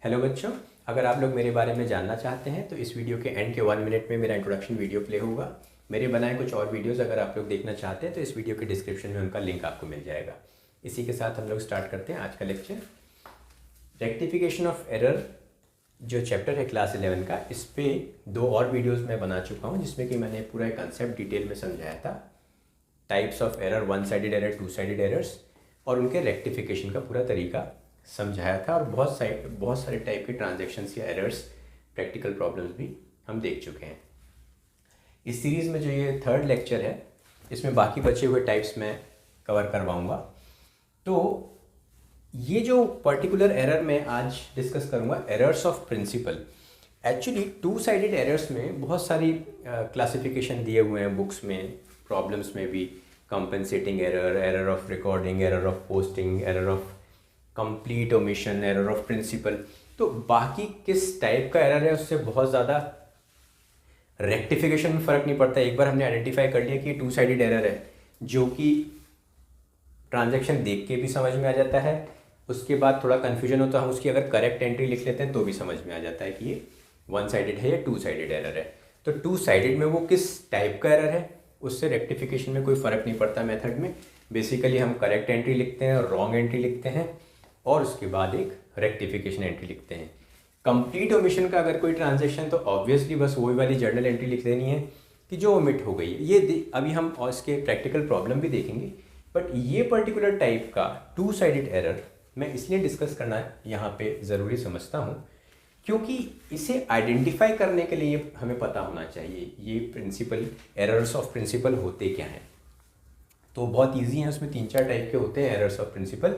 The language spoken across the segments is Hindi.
हेलो बच्चों, अगर आप लोग मेरे बारे में जानना चाहते हैं तो इस वीडियो के एंड के 1 मिनट में मेरा इंट्रोडक्शन वीडियो प्ले होगा। मेरे बनाए कुछ और वीडियोस अगर आप लोग देखना चाहते हैं तो इस वीडियो के डिस्क्रिप्शन में उनका लिंक आपको मिल जाएगा। इसी के साथ हम लोग स्टार्ट करते हैं आज का लेक्चर। रेक्टिफिकेशन ऑफ एरर जो चैप्टर है क्लास 11 का, इस पर 2 और वीडियोज़ मैं बना चुका हूँ जिसमें कि मैंने पूरा एक कंसेप्ट डिटेल में समझाया था। Types of error, 1 sided error, 2 sided errors और उनके रेक्टिफिकेशन का पूरा तरीका समझाया था। और बहुत सारे टाइप के ट्रांजैक्शंस या एरर्स, प्रैक्टिकल प्रॉब्लम्स भी हम देख चुके हैं। इस सीरीज़ में जो ये 3rd लेक्चर है इसमें बाकी बचे हुए टाइप्स मैं कवर करवाऊंगा। तो ये जो पर्टिकुलर एरर मैं आज डिस्कस करूंगा, errors of principle. Actually 2 sided errors में बहुत सारी क्लासिफिकेशन दिए हुए हैं बुक्स में, प्रॉब्लम्स में भी। Compensating error, error of recording, error of posting, error of complete omission, error of principle. तो बाकी किस टाइप का एरर है उससे बहुत ज़्यादा रेक्टिफिकेशन में फ़र्क नहीं पड़ता। एक बार हमने आइडेंटिफाई कर लिया कि 2 साइडेड एरर है, जो कि ट्रांजैक्शन देख के भी समझ में आ जाता है। उसके बाद थोड़ा कन्फ्यूजन हो तो हम उसकी अगर करेक्ट एंट्री लिख लेते हैं तो भी समझ में आ जाता है कि ये 1 साइडेड है या 2 साइडेड एरर है। तो 2 साइडेड में वो किस टाइप का एरर है उससे रेक्टिफिकेशन में कोई फ़र्क नहीं पड़ता मेथड में। बेसिकली हम करेक्ट एंट्री लिखते हैं और रॉन्ग एंट्री लिखते हैं और उसके बाद एक रेक्टिफिकेशन एंट्री लिखते हैं। कंप्लीट ओमिशन का अगर कोई ट्रांजैक्शन तो ऑब्वियसली बस वही वाली जर्नल एंट्री लिख देनी है कि जो ओमिट हो गई है। ये अभी हम और इसके प्रैक्टिकल प्रॉब्लम भी देखेंगे। बट ये पर्टिकुलर टाइप का 2 साइडेड एरर मैं इसलिए डिस्कस करना यहाँ पे ज़रूरी समझता हूँ क्योंकि इसे आइडेंटिफाई करने के लिए हमें पता होना चाहिए ये प्रिंसिपल, एरर्स ऑफ प्रिंसिपल होते क्या हैं। तो बहुत ईजी है, उसमें 3-4 टाइप के होते हैं एरर्स ऑफ प्रिंसिपल।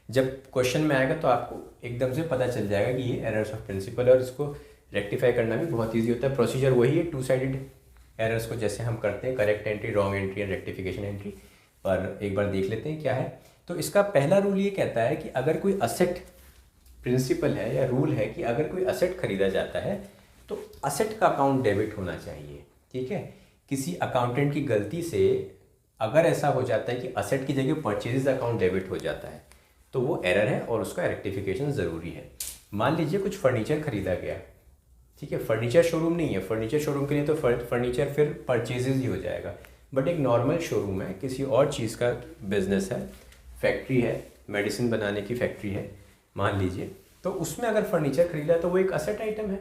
जब क्वेश्चन में आएगा तो आपको एकदम से पता चल जाएगा कि ये एरर्स ऑफ प्रिंसिपल, और इसको रेक्टिफाई करना भी बहुत इजी होता है। प्रोसीजर वही है 2 साइडेड एरर्स को जैसे हम करते हैं, correct entry, wrong entry and rectification entry. पर एक बार देख लेते हैं क्या है। तो इसका पहला रूल ये कहता है कि अगर कोई असेट, प्रिंसिपल है या रूल है कि अगर कोई असेट खरीदा जाता है तो असेट का अकाउंट डेबिट होना चाहिए। ठीक है, किसी अकाउंटेंट की गलती से अगर ऐसा हो जाता है कि असेट की जगह परचेजेज अकाउंट डेबिट हो जाता है तो वो एरर है और उसका रेक्टिफिकेशन ज़रूरी है। मान लीजिए कुछ फर्नीचर खरीदा गया, ठीक है, फर्नीचर शोरूम नहीं है, फर्नीचर शोरूम के लिए तो फर्नीचर फिर परचेजेज ही हो जाएगा। बट एक नॉर्मल शोरूम है, किसी और चीज़ का बिजनेस है, फैक्ट्री है, मेडिसिन बनाने की फैक्ट्री है मान लीजिए, तो उसमें अगर फर्नीचर खरीदा तो वो एक असेट आइटम है।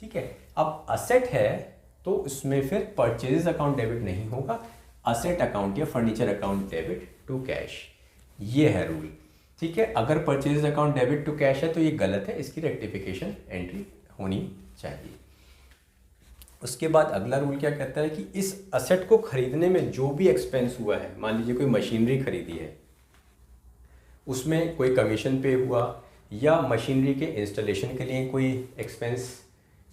ठीक है, अब असेट है तो उसमें फिर परचेजेज अकाउंट डेबिट नहीं होगा, असेट अकाउंट या furniture account debit to cash. ये है रूल। ठीक है, अगर purchase account debit to cash है तो ये गलत है, इसकी रेक्टिफिकेशन एंट्री होनी चाहिए। उसके बाद अगला रूल क्या कहता है कि इस असेट को खरीदने में जो भी एक्सपेंस हुआ है, मान लीजिए कोई मशीनरी खरीदी है, उसमें कोई कमीशन पे हुआ या मशीनरी के इंस्टॉलेशन के लिए कोई एक्सपेंस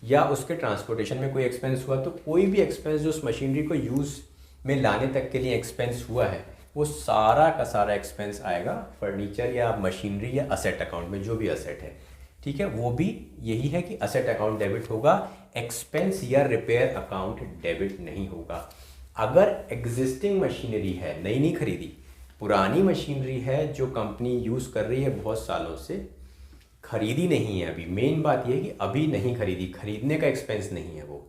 या उसके ट्रांसपोर्टेशन में कोई एक्सपेंस हुआ, तो कोई भी एक्सपेंस जो उस मशीनरी को यूज़ में लाने तक के लिए एक्सपेंस हुआ है वो सारा का सारा एक्सपेंस आएगा फर्नीचर या मशीनरी या असेट अकाउंट में, जो भी असेट है। ठीक है, वो भी यही है कि असेट अकाउंट डेबिट होगा, एक्सपेंस या रिपेयर अकाउंट डेबिट नहीं होगा। अगर एग्जिस्टिंग मशीनरी है, नई नहीं खरीदी, पुरानी मशीनरी है जो कंपनी यूज़ कर रही है बहुत सालों से, खरीदी नहीं है अभी, मेन बात यह है कि अभी नहीं खरीदी, खरीदने का एक्सपेंस नहीं है वो।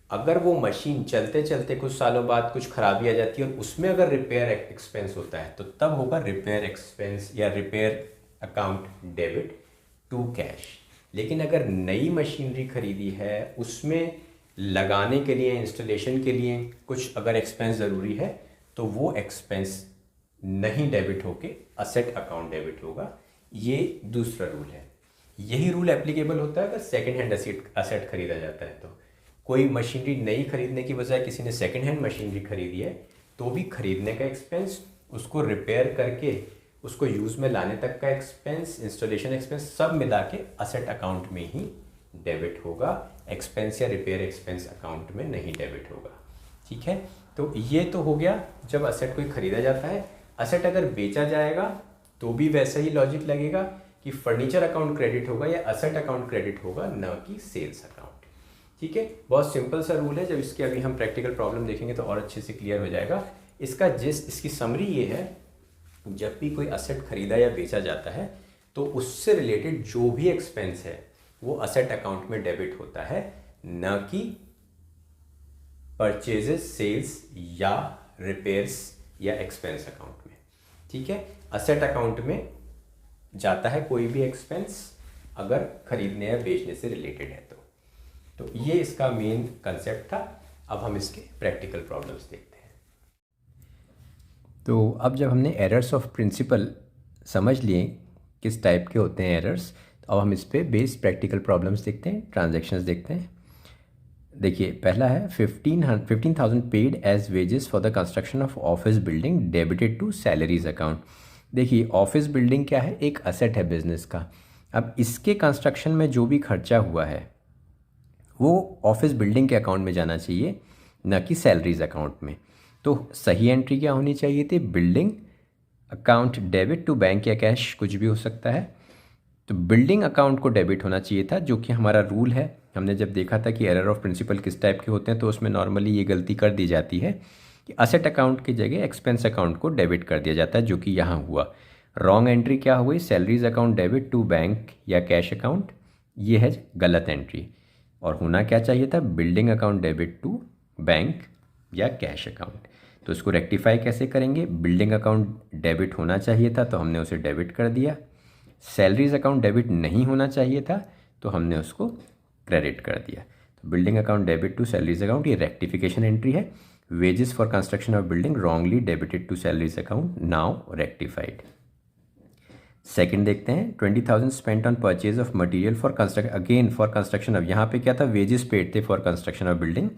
अगर वो मशीन चलते चलते कुछ सालों बाद कुछ खराबी आ जाती है और उसमें अगर रिपेयर एक्सपेंस होता है तो तब होगा रिपेयर एक्सपेंस या repair account debit to cash. लेकिन अगर नई मशीनरी खरीदी है, उसमें लगाने के लिए, इंस्टॉलेशन के लिए कुछ अगर एक्सपेंस ज़रूरी है तो वो एक्सपेंस नहीं डेबिट होके असेट अकाउंट डेबिट होगा। ये दूसरा रूल है। यही रूल एप्लीकेबल होता है अगर सेकेंड हैंड असेट खरीदा जाता है। तो कोई मशीनरी नई खरीदने की बजाय किसी ने सेकंड हैंड मशीनरी खरीदी है तो भी खरीदने का एक्सपेंस, उसको रिपेयर करके उसको यूज़ में लाने तक का एक्सपेंस, इंस्टॉलेशन एक्सपेंस, सब मिला के असेट अकाउंट में ही डेबिट होगा, एक्सपेंस या रिपेयर एक्सपेंस अकाउंट में नहीं डेबिट होगा। ठीक है, तो ये तो हो गया जब असेट कोई खरीदा जाता है। असेट अगर बेचा जाएगा तो भी वैसा ही लॉजिक लगेगा कि फर्नीचर अकाउंट क्रेडिट होगा या असेट अकाउंट क्रेडिट होगा, न कि सेल्स अकाउंट। ठीक है, बहुत सिंपल सा रूल है। जब इसके अभी हम प्रैक्टिकल प्रॉब्लम देखेंगे तो और अच्छे से क्लियर हो जाएगा। इसका इसकी समरी ये है, जब भी कोई असेट खरीदा या बेचा जाता है तो उससे रिलेटेड जो भी एक्सपेंस है वो असेट अकाउंट में डेबिट होता है, न कि परचेजेस, सेल्स या रिपेयर्स या एक्सपेंस अकाउंट में। ठीक है, असेट अकाउंट में जाता है कोई भी एक्सपेंस अगर खरीदने या बेचने से रिलेटेड है तो ये इसका मेन कंसेप्ट था। अब हम इसके प्रैक्टिकल प्रॉब्लम्स देखते हैं। तो अब जब हमने एरर्स ऑफ प्रिंसिपल समझ लिए किस टाइप के होते हैं एरर्स, तो अब हम इस पे बेस्ड प्रैक्टिकल प्रॉब्लम्स देखते हैं, ट्रांजैक्शंस देखते हैं। देखिए, पहला है 15,000 paid as wages for the construction of office building debited to salaries account. देखिए, ऑफिस बिल्डिंग क्या है, एक असेट है बिजनेस का। अब इसके कंस्ट्रक्शन में जो भी खर्चा हुआ है वो ऑफिस बिल्डिंग के अकाउंट में जाना चाहिए, न कि सैलरीज अकाउंट में। तो सही एंट्री क्या होनी चाहिए थी, building account debit to bank या कैश, कुछ भी हो सकता है। तो बिल्डिंग अकाउंट को डेबिट होना चाहिए था, जो कि हमारा रूल है। हमने जब देखा था कि एरर ऑफ प्रिंसिपल किस टाइप के होते हैं, तो उसमें नॉर्मली ये गलती कर दी जाती है कि असेट अकाउंट की जगह एक्सपेंस अकाउंट को डेबिट कर दिया जाता है, जो कि यहाँ हुआ। रॉन्ग एंट्री क्या हुई, salaries account debit to bank या कैश अकाउंट, ये है गलत एंट्री। और होना क्या चाहिए था, building account debit to bank या कैश अकाउंट। तो इसको रेक्टिफाई कैसे करेंगे, बिल्डिंग अकाउंट डेबिट होना चाहिए था तो हमने उसे डेबिट कर दिया, सैलरीज अकाउंट डेबिट नहीं होना चाहिए था तो हमने उसको क्रेडिट कर दिया। तो building account debit to salaries account, ये रेक्टिफिकेशन एंट्री है। Wages for construction of building wrongly debited to salaries account, now rectified. Second देखते हैं, 20,000 spent on purchase of material for construction, again for construction of, यहाँ पे क्या था, वेजेस पेड थे फॉर कंस्ट्रक्शन ऑफ बिल्डिंग।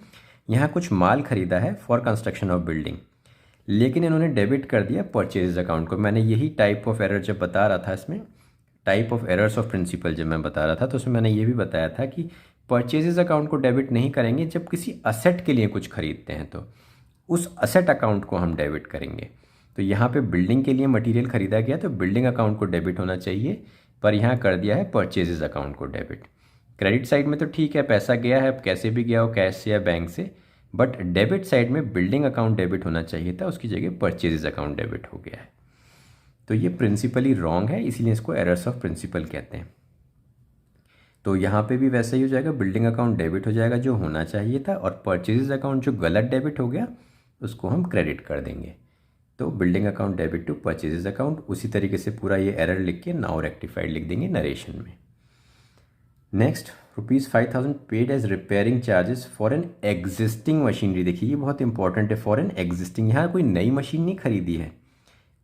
यहाँ कुछ माल खरीदा है फॉर कंस्ट्रक्शन ऑफ बिल्डिंग, लेकिन इन्होंने डेबिट कर दिया परचेज अकाउंट को। मैंने यही टाइप ऑफ एरर जब बता रहा था, इसमें type of errors of principle जब मैं बता रहा था, तो उसमें मैंने ये भी बताया था कि परचेजेस अकाउंट को डेबिट नहीं करेंगे जब किसी असेट के लिए कुछ खरीदते हैं, तो उस असेट अकाउंट को हम डेबिट करेंगे। तो यहाँ पे बिल्डिंग के लिए मटेरियल खरीदा गया तो बिल्डिंग अकाउंट को डेबिट होना चाहिए, पर यहाँ कर दिया है परचेजेस अकाउंट को डेबिट। क्रेडिट साइड में तो ठीक है, पैसा गया है, कैसे भी गया हो, कैश से या बैंक से, बट डेबिट साइड में बिल्डिंग अकाउंट डेबिट होना चाहिए था, उसकी जगह परचेजेस अकाउंट डेबिट हो गया है। तो ये प्रिंसिपली रॉन्ग है, इसीलिए इसको एरर्स ऑफ प्रिंसिपल कहते हैं। तो यहाँ पे भी वैसा ही हो जाएगा, बिल्डिंग अकाउंट डेबिट हो जाएगा जो होना चाहिए था, और परचेजेस अकाउंट जो गलत डेबिट हो गया उसको हम क्रेडिट कर देंगे। तो building account debit to purchases account, उसी तरीके से पूरा ये एरर लिख के नाउ रेक्टिफाइड लिख देंगे नरेशन में। Next, ₹5,000 paid as repairing charges for an existing machinery. देखिए, ये बहुत इंपॉर्टेंट है, फॉर एन एग्जिस्टिंग, यहाँ कोई नई मशीन नहीं खरीदी है,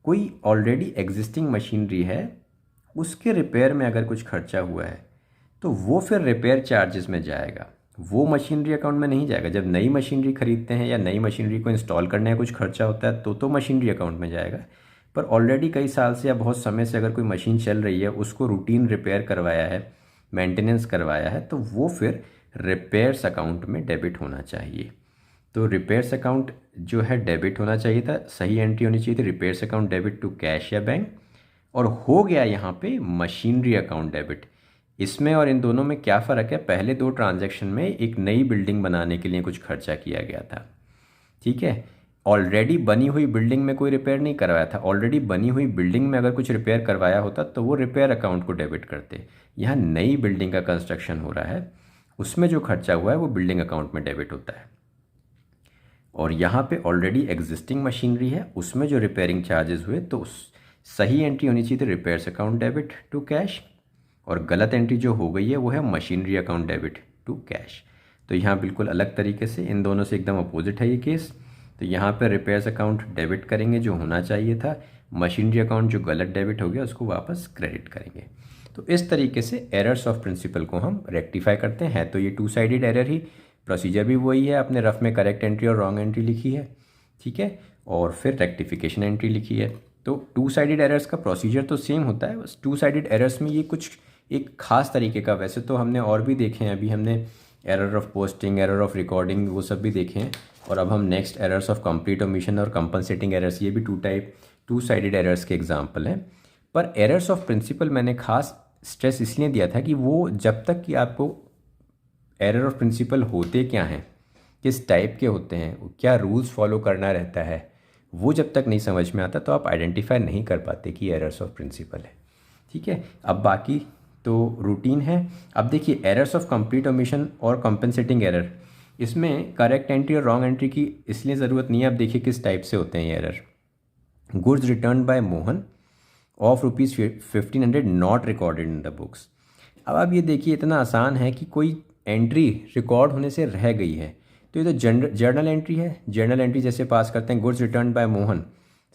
कोई ऑलरेडी एग्जिस्टिंग मशीनरी है, उसके रिपेयर में अगर कुछ खर्चा हुआ है तो वो फिर रिपेयर चार्जेस में जाएगा, वो मशीनरी अकाउंट में नहीं जाएगा। जब नई मशीनरी खरीदते हैं या नई मशीनरी को इंस्टॉल करने का कुछ खर्चा होता है तो मशीनरी अकाउंट में जाएगा। पर ऑलरेडी कई साल से या बहुत समय से अगर कोई मशीन चल रही है, उसको रूटीन रिपेयर करवाया है, मेंटेनेंस करवाया है, तो वो फिर रिपेयर्स अकाउंट में डेबिट होना चाहिए। तो रिपेयर्स अकाउंट जो है डेबिट होना चाहिए था, सही एंट्री होनी चाहिए थी repairs account debit to cash या बैंक, और हो गया यहाँ पे मशीनरी अकाउंट डेबिट। इसमें और इन दोनों में क्या फ़र्क है, पहले दो ट्रांजैक्शन में एक नई बिल्डिंग बनाने के लिए कुछ खर्चा किया गया था, ठीक है। ऑलरेडी बनी हुई बिल्डिंग में कोई रिपेयर नहीं करवाया था, ऑलरेडी बनी हुई बिल्डिंग में अगर कुछ रिपेयर करवाया होता तो वो रिपेयर अकाउंट को डेबिट करते। यहाँ नई बिल्डिंग का कंस्ट्रक्शन हो रहा है, उसमें जो खर्चा हुआ है वो बिल्डिंग अकाउंट में डेबिट होता है, और यहाँ पे ऑलरेडी एग्जिस्टिंग मशीनरी है, उसमें जो रिपेयरिंग चार्जेस हुए तो सही एंट्री होनी चाहिए थी repairs account debit to cash, और गलत एंट्री जो हो गई है वो है machinery account debit to cash. तो यहाँ बिल्कुल अलग तरीके से, इन दोनों से एकदम अपोजिट है ये केस। तो यहाँ पर रिपेयर्स अकाउंट डेबिट करेंगे जो होना चाहिए था, मशीनरी अकाउंट जो गलत डेबिट हो गया उसको वापस क्रेडिट करेंगे। तो इस तरीके से एरर्स ऑफ प्रिंसिपल को हम रेक्टिफाई करते हैं। तो ये टू साइडेड एरर ही, प्रोसीजर भी वही है, आपने रफ में करेक्ट एंट्री और रॉन्ग एंट्री लिखी है, ठीक है, और फिर रेक्टिफिकेशन एंट्री लिखी है। तो टू साइडेड एरर्स का प्रोसीजर तो सेम होता है, बस टू साइडेड एरर्स में ये कुछ एक खास तरीके का, वैसे तो हमने और भी देखे हैं, अभी हमने error of posting, error of recording, वो सब भी देखे हैं, और अब हम next errors of complete omission और कंपनसेटिंग एरर्स, ये भी टू साइडेड एरर्स के एग्जांपल हैं। पर एरर्स ऑफ प्रिंसिपल मैंने खास स्ट्रेस इसलिए दिया था कि वो जब तक कि आपको एरर ऑफ प्रिंसिपल होते क्या हैं, किस टाइप के होते हैं, क्या रूल्स फॉलो करना रहता है, वो जब तक नहीं समझ में आता तो आप आइडेंटिफाई नहीं कर पाते कि एरर्स ऑफ प्रिंसिपल है। ठीक है, अब बाकी तो रूटीन है। अब देखिए एरर्स ऑफ कंप्लीट ओमिशन और कॉम्पनसेटिंग एरर, इसमें करेक्ट एंट्री और रॉन्ग एंट्री की इसलिए ज़रूरत नहीं है। अब देखिए किस टाइप से होते हैं ये error. Goods return by Mohan of ₹1500 not recorded in the books. अब आप ये देखिए इतना आसान है कि कोई एंट्री रिकॉर्ड होने से रह गई है, तो ये तो जर्नल एंट्री है। जर्नल एंट्री जैसे पास करते हैं goods return by Mohan,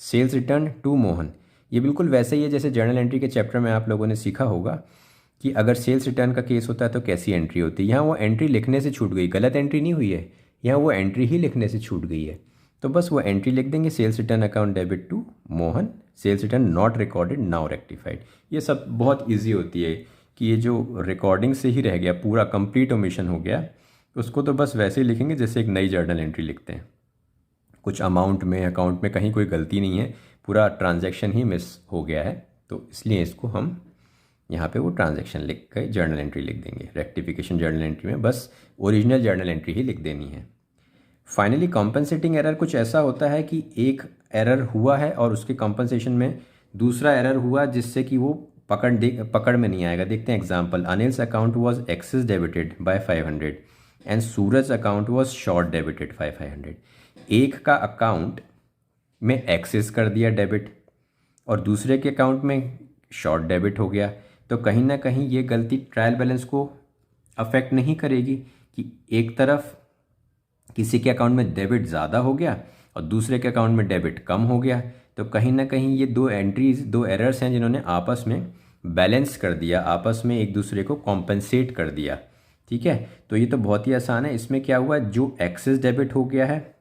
sales return to Mohan, ये बिल्कुल वैसे ही है जैसे जर्नल एंट्री के चैप्टर में आप लोगों ने सीखा होगा कि अगर सेल्स रिटर्न का केस होता है तो कैसी एंट्री होती है। यहाँ वो एंट्री लिखने से छूट गई, गलत एंट्री नहीं हुई है, यहाँ वो एंट्री ही लिखने से छूट गई है। तो बस वो एंट्री लिख देंगे, sales return account debit to Mohan, sales return not recorded now rectified. ये सब बहुत ईजी होती है कि ये जो रिकॉर्डिंग से ही रह गया पूरा कंप्लीट ओमिशन हो गया, उसको तो बस वैसे ही लिखेंगे जैसे एक नई जर्नल एंट्री लिखते हैं। कुछ अमाउंट में अकाउंट में कहीं कोई गलती नहीं है, पूरा ट्रांजैक्शन ही मिस हो गया है, तो इसलिए इसको हम यहाँ पे वो ट्रांजैक्शन लिख के जर्नल एंट्री लिख देंगे। रेक्टिफिकेशन जर्नल एंट्री में बस ओरिजिनल जर्नल एंट्री ही लिख देनी है। फाइनली कॉम्पनसेटिंग एरर कुछ ऐसा होता है कि एक एरर हुआ है और उसके कॉम्पनसेशन में दूसरा एरर हुआ जिससे कि वो पकड़ में नहीं आएगा। देखते हैं example, Anil's account was excess debited by 500 and Suraj account was short debited by 500। एक का अकाउंट में एक्सेस कर दिया डेबिट और दूसरे के अकाउंट में शॉर्ट डेबिट हो गया, तो कहीं ना कहीं ये गलती ट्रायल बैलेंस को अफेक्ट नहीं करेगी कि एक तरफ किसी के अकाउंट में डेबिट ज़्यादा हो गया और दूसरे के अकाउंट में डेबिट कम हो गया। तो कहीं ना कहीं ये दो एंट्रीज, दो एरर्स हैं जिन्होंने आपस में बैलेंस कर दिया, आपस में एक दूसरे को कॉम्पनसेट कर दिया। ठीक है, तो ये तो बहुत ही आसान है। इसमें क्या हुआ, जो एक्सेस डेबिट हो गया है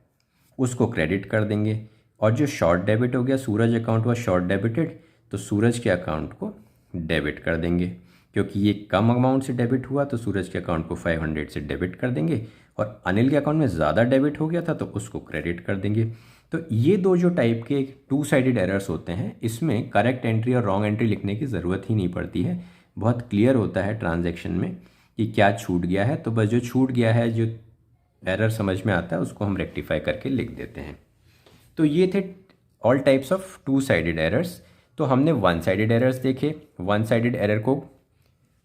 उसको क्रेडिट कर देंगे और जो शॉर्ट डेबिट हो गया, सूरज अकाउंट हुआ शॉर्ट डेबिटेड, तो सूरज के अकाउंट को डेबिट कर देंगे। क्योंकि ये कम अमाउंट से डेबिट हुआ तो सूरज के अकाउंट को 500 से डेबिट कर देंगे और अनिल के अकाउंट में ज़्यादा डेबिट हो गया था तो उसको क्रेडिट कर देंगे। तो ये दो जो टाइप के टू साइडेड एरर्स होते हैं, इसमें करेक्ट एंट्री और रॉन्ग एंट्री लिखने की ज़रूरत ही नहीं पड़ती है। बहुत क्लियर होता है ट्रांजैक्शन में कि क्या छूट गया है, तो बस जो छूट गया है, जो एरर समझ में आता है उसको हम रेक्टिफाई करके लिख देते हैं। तो ये थे all types of two sided errors. तो हमने वन साइडेड एरर्स देखे, वन साइडेड एरर को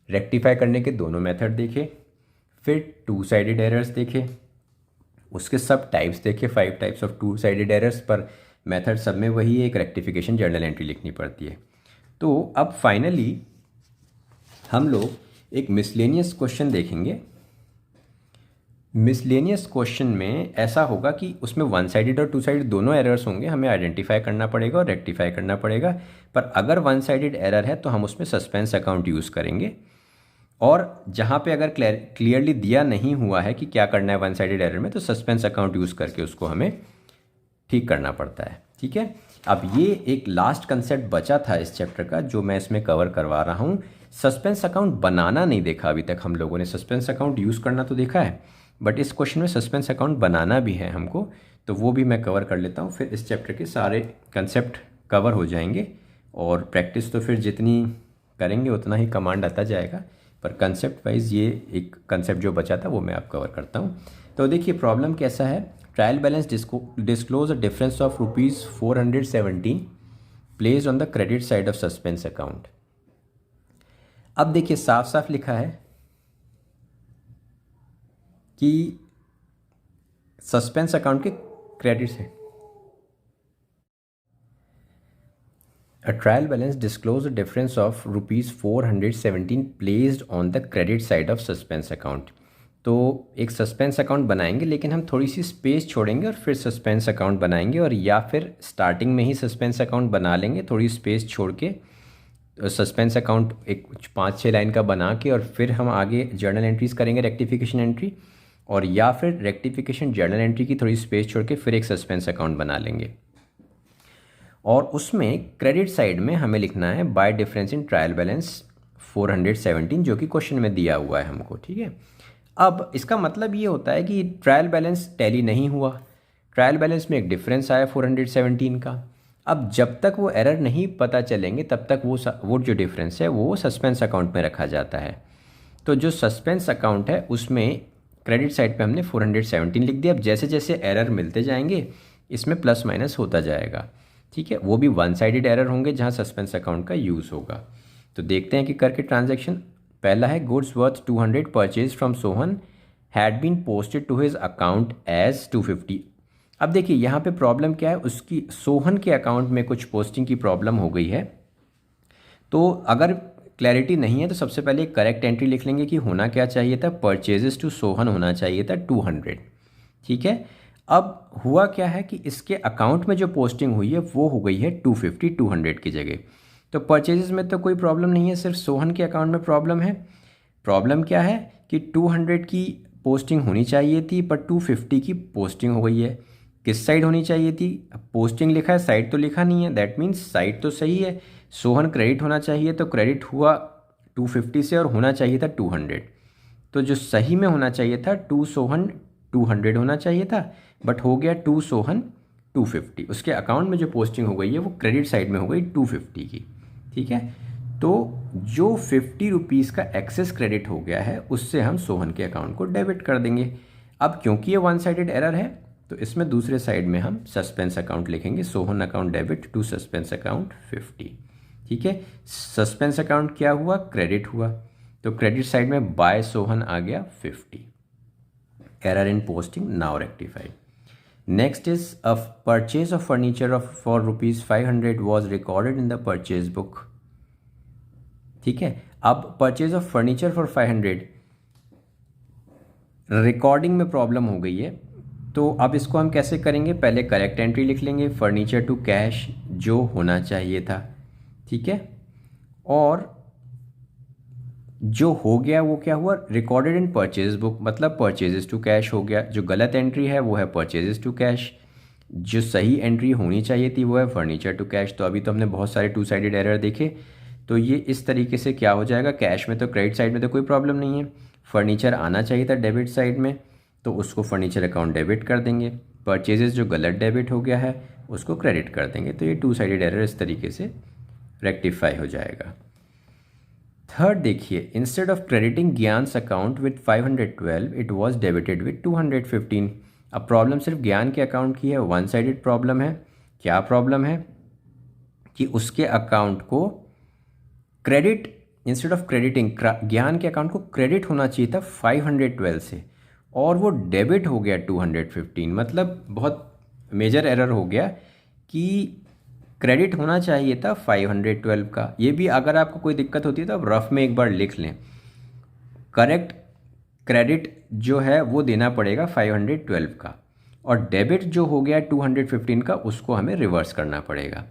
रेक्टिफाई करने के दोनों मेथड देखे, फिर टू साइडेड एरर्स देखे, उसके सब टाइप्स देखे, 5 types of two sided errors, पर मेथड सब में वही है, एक रेक्टिफिकेशन जर्नल एंट्री लिखनी पड़ती है। तो अब फाइनली हम लोग एक मिसलेनियस क्वेश्चन देखेंगे। मिसलेनियस क्वेश्चन में ऐसा होगा कि उसमें वन साइडेड और टू साइडेड दोनों एरर्स होंगे, हमें आइडेंटिफाई करना पड़ेगा और रेक्टिफाई करना पड़ेगा। पर अगर वन साइडेड एरर है तो हम उसमें सस्पेंस अकाउंट यूज़ करेंगे, और जहाँ पे अगर क्लियरली दिया नहीं हुआ है कि क्या करना है वन साइडेड एरर में, तो सस्पेंस अकाउंट यूज़ करके उसको हमें ठीक करना पड़ता है। ठीक है, अब ये एक लास्ट कंसेप्ट बचा था इस चैप्टर का जो मैं इसमें कवर करवा रहा हूँ। सस्पेंस अकाउंट बनाना नहीं देखा अभी तक हम लोगों ने, सस्पेंस अकाउंट यूज़ करना तो देखा है, बट इस क्वेश्चन में सस्पेंस अकाउंट बनाना भी है हमको, तो वो भी मैं कवर कर लेता हूँ। फिर इस चैप्टर के सारे कंसेप्ट कवर हो जाएंगे और प्रैक्टिस तो फिर जितनी करेंगे उतना ही कमांड आता जाएगा, पर कंसेप्ट वाइज ये एक कंसेप्ट जो बचा था वो मैं आप कवर करता हूँ। तो देखिए प्रॉब्लम कैसा है, trial balance disclose a difference of ₹417 placed on the credit side of suspense account. अब देखिए साफ साफ लिखा है कि सस्पेंस अकाउंट के क्रेडिट से A trial balance disclose a difference of ₹417 placed on the credit side of suspense account। तो एक सस्पेंस अकाउंट बनाएंगे, लेकिन हम थोड़ी सी स्पेस छोड़ेंगे और फिर सस्पेंस अकाउंट बनाएंगे, और या फिर स्टार्टिंग में ही सस्पेंस अकाउंट बना लेंगे थोड़ी स्पेस छोड़ के, सस्पेंस अकाउंट एक 5-6 लाइन का बना के, और फिर हम आगे जर्नल एंट्रीज करेंगे रेक्टिफिकेशन एंट्री, और या फिर रेक्टिफिकेशन जर्नल एंट्री की थोड़ी स्पेस छोड़ के फिर एक सस्पेंस अकाउंट बना लेंगे। और उसमें क्रेडिट साइड में हमें लिखना है bye difference in trial balance 417, जो कि क्वेश्चन में दिया हुआ है हमको। ठीक है, अब इसका मतलब ये होता है कि ट्रायल बैलेंस टैली नहीं हुआ, ट्रायल बैलेंस में एक डिफरेंस आया 417 का। अब जब तक वो एरर नहीं पता चलेंगे तब तक वो जो डिफरेंस है वो सस्पेंस अकाउंट में रखा जाता है। तो जो सस्पेंस अकाउंट है उसमें क्रेडिट साइड पे हमने 417 लिख दिया। अब जैसे जैसे एरर मिलते जाएंगे इसमें प्लस माइनस होता जाएगा। ठीक है, वो भी वन साइडेड एरर होंगे जहाँ सस्पेंस अकाउंट का यूज़ होगा। तो देखते हैं कि करके ट्रांजैक्शन। पहला है goods worth 200 purchase from Sohan had been posted to his account as 250। अब देखिए यहाँ पे प्रॉब्लम क्या है, उसकी सोहन के अकाउंट में कुछ पोस्टिंग की प्रॉब्लम हो गई है। तो अगर क्लैरिटी नहीं है तो सबसे पहले करेक्ट एंट्री लिख लेंगे कि होना क्या चाहिए था, परचेजेस टू सोहन होना चाहिए था 200। ठीक है, अब हुआ क्या है कि इसके अकाउंट में जो पोस्टिंग हुई है वो हो गई है 250 200 की जगह। तो परचेजेस में तो कोई प्रॉब्लम नहीं है, सिर्फ सोहन के अकाउंट में प्रॉब्लम है। प्रॉब्लम क्या है कि 200 की पोस्टिंग होनी चाहिए थी पर 250 की पोस्टिंग हो गई है। किस साइड होनी चाहिए थी, पोस्टिंग लिखा है साइड तो लिखा नहीं है, दैट मीन्स साइड तो सही है। सोहन क्रेडिट होना चाहिए तो क्रेडिट हुआ 250 से और होना चाहिए था 200। तो जो सही में होना चाहिए था 2 सोहन 200 होना चाहिए था, बट हो गया 2 सोहन 250। उसके अकाउंट में जो पोस्टिंग हो गई है वो क्रेडिट साइड में हो गई 250 की। ठीक है, तो जो 50 रुपीज़ का एक्सेस क्रेडिट हो गया है उससे हम सोहन के अकाउंट को डेबिट कर देंगे। अब क्योंकि ये वन साइडेड एरर है तो इसमें दूसरे साइड में हम सस्पेंस अकाउंट लिखेंगे, Sohan account debit to suspense account 50। ठीक है, सस्पेंस अकाउंट क्या हुआ, क्रेडिट हुआ, तो क्रेडिट साइड में बाय सोहन आ गया 50। Error in posting now rectified. Next is a purchase of furniture of for ₹500 was recorded in the purchase book. ठीक है, अब purchase of furniture for 500 recording में प्रॉब्लम हो गई है। तो अब इसको हम कैसे करेंगे, पहले करेक्ट एंट्री लिख लेंगे, फर्नीचर टू कैश जो होना चाहिए था। ठीक है, और जो हो गया वो क्या हुआ, रिकॉर्डेड इन परचेज बुक, मतलब परचेजेस टू कैश हो गया। जो गलत एंट्री है वो है परचेजेस टू कैश, जो सही एंट्री होनी चाहिए थी वो है फर्नीचर टू कैश। तो अभी तो हमने बहुत सारे टू साइडेड एरर देखे, तो ये इस तरीके से क्या हो जाएगा, कैश में तो क्रेडिट साइड में तो कोई प्रॉब्लम नहीं है, फर्नीचर आना चाहिए था डेबिट साइड में तो उसको फर्नीचर अकाउंट डेबिट कर देंगे, परचेजेस जो गलत डेबिट हो गया है उसको क्रेडिट कर देंगे। तो ये टू साइडेड एरर इस तरीके से रेक्टिफाई हो जाएगा। थर्ड देखिए, instead of crediting Gyan's account with 512 it was debited with 215। अब प्रॉब्लम सिर्फ ज्ञान के अकाउंट की है, वन साइडेड प्रॉब्लम है। क्या प्रॉब्लम है कि उसके अकाउंट को क्रेडिट, इंस्टेड ऑफ क्रेडिटिंग ज्ञान के अकाउंट को क्रेडिट होना चाहिए था 512 से और वो डेबिट हो गया 215। मतलब बहुत मेजर एरर हो गया कि क्रेडिट होना चाहिए था 512 का। ये भी अगर आपको कोई दिक्कत होती है तो आप रफ में एक बार लिख लें, करेक्ट क्रेडिट जो है वो देना पड़ेगा 512 का और डेबिट जो हो गया 215 का उसको हमें रिवर्स करना पड़ेगा।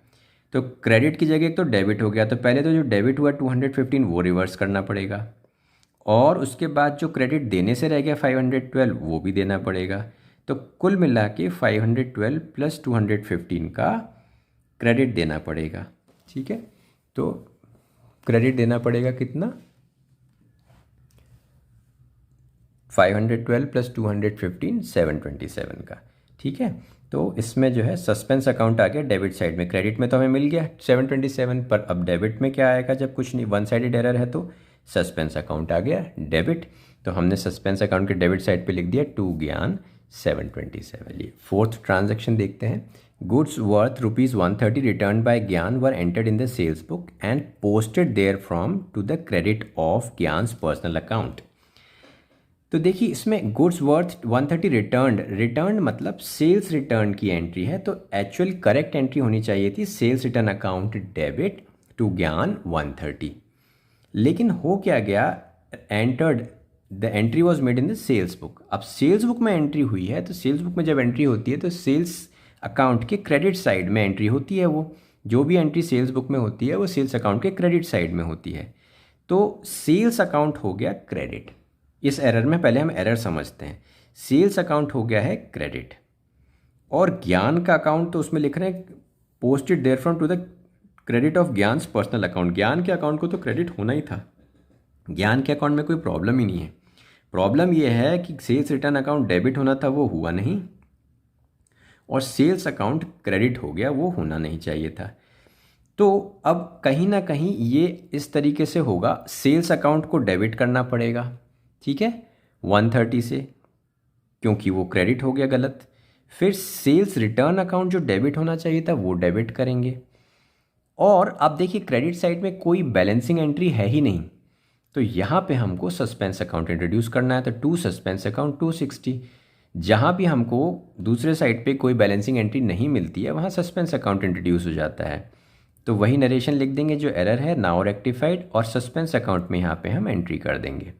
तो क्रेडिट की जगह तो डेबिट हो गया, तो पहले तो जो डेबिट हुआ 215 वो रिवर्स करना पड़ेगा और उसके बाद जो क्रेडिट देने से रह गया 512 वो भी देना पड़ेगा। तो कुल मिला के 512 प्लस 215 का क्रेडिट देना पड़ेगा। ठीक है, तो क्रेडिट देना पड़ेगा कितना, 512 प्लस 215 727 का। ठीक है, तो इसमें जो है सस्पेंस अकाउंट आ गया डेबिट साइड में, क्रेडिट में तो हमें मिल गया 727 पर, अब डेबिट में क्या आएगा, जब कुछ नहीं वन साइडेड एरर है तो सस्पेंस अकाउंट आ गया डेबिट। तो हमने सस्पेंस अकाउंट के डेबिट साइड पे लिख दिया 2 ज्ञान 727। ये फोर्थ ट्रांजैक्शन देखते हैं। Goods worth ₹130 return by Gyan were entered in the sales book and posted there from to the credit of Gyan's personal account. तो देखिए इसमें गुड्स वर्थ 130 रिटर्न मतलब सेल्स रिटर्न की एंट्री है, तो एक्चुअल करेक्ट एंट्री होनी चाहिए थी sales return account debit to Gyan 130। लेकिन हो क्या गया, entered the entry was made in the sales book. अब सेल्स बुक में एंट्री हुई है तो सेल्स बुक में जब एंट्री होती है तो सेल्स अकाउंट के क्रेडिट साइड में एंट्री होती है, वो जो भी एंट्री सेल्स बुक में होती है वो सेल्स अकाउंट के क्रेडिट साइड में होती है। तो सेल्स अकाउंट हो गया क्रेडिट। इस एरर में पहले हम एरर समझते हैं, सेल्स अकाउंट हो गया है क्रेडिट और ज्ञान का अकाउंट तो उसमें लिख रहे हैं posted there from to the credit of Gyan's personal account. Gyan के अकाउंट को तो क्रेडिट होना ही था, ज्ञान के अकाउंट में कोई प्रॉब्लम ही नहीं है। प्रॉब्लम यह है कि सेल्स रिटर्न अकाउंट डेबिट होना था वो हुआ नहीं और सेल्स अकाउंट क्रेडिट हो गया, वो होना नहीं चाहिए था। तो अब कहीं ना कहीं ये इस तरीके से होगा, सेल्स अकाउंट को डेबिट करना पड़ेगा। ठीक है, 130 से, क्योंकि वो क्रेडिट हो गया गलत। फिर सेल्स रिटर्न अकाउंट जो डेबिट होना चाहिए था वो डेबिट करेंगे और अब देखिए क्रेडिट साइड में कोई बैलेंसिंग एंट्री है ही नहीं, तो यहाँ पे हमको सस्पेंस अकाउंट इंट्रोड्यूस करना है। तो टू सस्पेंस अकाउंट 260। जहाँ भी हमको दूसरे साइड पे कोई बैलेंसिंग एंट्री नहीं मिलती है वहाँ सस्पेंस अकाउंट इंट्रोड्यूस हो जाता है। तो वही नरेशन लिख देंगे जो एरर है, नाउ रेक्टिफाइड, और सस्पेंस अकाउंट में यहाँ पे हम एंट्री कर देंगे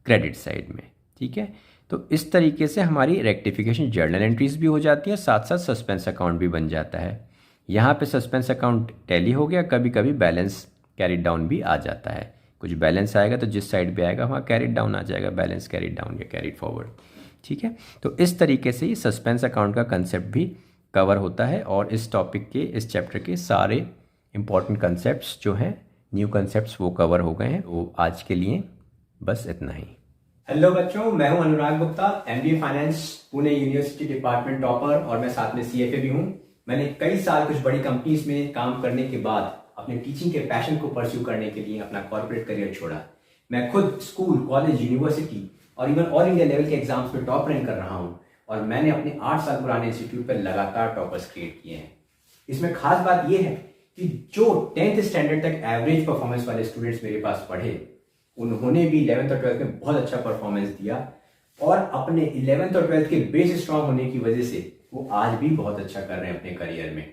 क्रेडिट साइड में। ठीक है, तो इस तरीके से हमारी रेक्टिफिकेशन जर्नल एंट्रीज भी हो जाती है, साथ साथ सस्पेंस अकाउंट भी बन जाता है। यहाँ पे सस्पेंस अकाउंट टैली हो गया, कभी कभी बैलेंस कैरिड डाउन भी आ जाता है। कुछ बैलेंस आएगा तो जिस साइड पे आएगा वहाँ कैरिड डाउन आ जाएगा, बैलेंस कैरिड डाउन या कैरिड फॉरवर्ड। ठीक है, तो इस तरीके से ये सस्पेंस अकाउंट का कंसेप्ट भी कवर होता है। और इस टॉपिक के, इस चैप्टर के सारे इंपॉर्टेंट कंसेप्ट्स जो हैं, न्यू कंसेप्ट्स, वो कवर हो गए हैं। वो आज के लिए बस इतना ही। हेलो बच्चों, मैं हूं Anurag Gupta, MBA finance Pune university department topper, और मैं साथ में CFA भी हूं। मैंने कई साल कुछ बड़ी कंपनीज में काम करने के बाद अपने टीचिंग के पैशन को परस्यू करने के लिए अपना कॉर्पोरेट करियर छोड़ा। मैं खुद स्कूल, कॉलेज, यूनिवर्सिटी और इवन ऑल इंडिया लेवल के एग्जाम्स में टॉप रैंक कर रहा हूं, और मैंने अपने 8 साल पुराने इंस्टीट्यूट पर लगातार टॉपर्स क्रिएट किए हैं। इसमें खास बात यह है कि जो 10th स्टैंडर्ड तक एवरेज परफॉर्मेंस वाले स्टूडेंट्स मेरे पास पढ़े, उन्होंने भी 11th और 12th में बहुत अच्छा परफॉर्मेंस दिया, और अपने 11th और 12th के बेस स्ट्रांग होने की वजह से वो आज भी बहुत अच्छा कर रहे हैं अपने करियर में।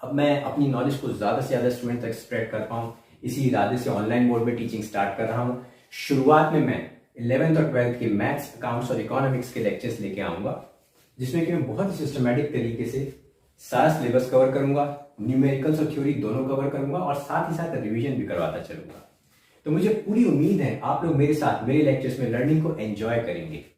अब मैं अपनी नॉलेज को ज़्यादा से ज़्यादा स्टूडेंट तक स्प्रेड कर पाऊँ, इसी इरादे से ऑनलाइन मोड में टीचिंग स्टार्ट कर रहा हूँ। शुरुआत में मैं 11th और 12th के मैथ्स, अकाउंट्स और इकोनॉमिक्स के लेक्चर्स लेके आऊँगा, जिसमें कि मैं बहुत ही सिस्टमैटिक तरीके से सारा सिलेबस कवर करूँगा, न्यूमेरिकल्स और थ्योरी दोनों कवर करूँगा, और साथ ही साथ रिवीजन भी करवाता चलूँगा। तो मुझे पूरी उम्मीद है आप लोग मेरे साथ मेरे लेक्चर्स में लर्निंग को एंजॉय करेंगे।